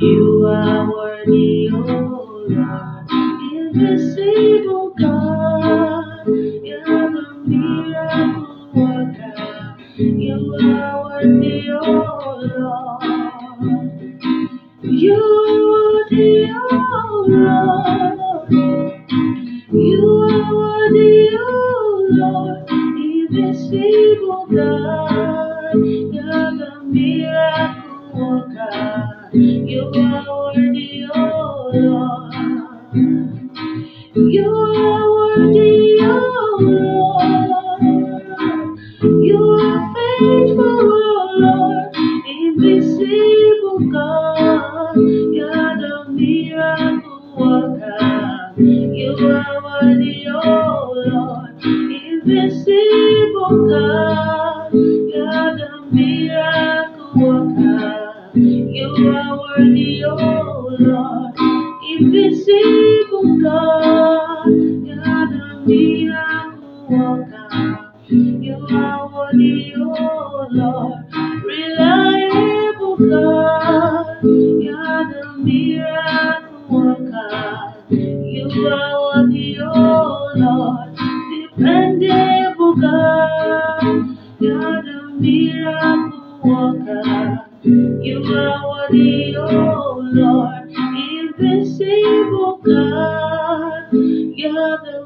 You are worthy, oh Lord, invisible God. You're the miracle worker. You are worthy, oh Lord. You are worthy, oh Lord. You are worthy, oh Lord, invisible God. You're the miracle worker. You are worthy, oh Lord. You are worthy, oh Lord. You are faithful, oh Lord, invisible God. You're the miracle worker. You are worthy, oh Lord, invisible God. You're the miracle worker. You are worthy, oh Lord, invisible God. You're the miracle worker. You are worthy, oh Lord, reliable God. You're the miracle worker. You are worthy, oh Lord, dependable God. You're the miracle worker. You are worthy, oh Lord, invisible God. You're the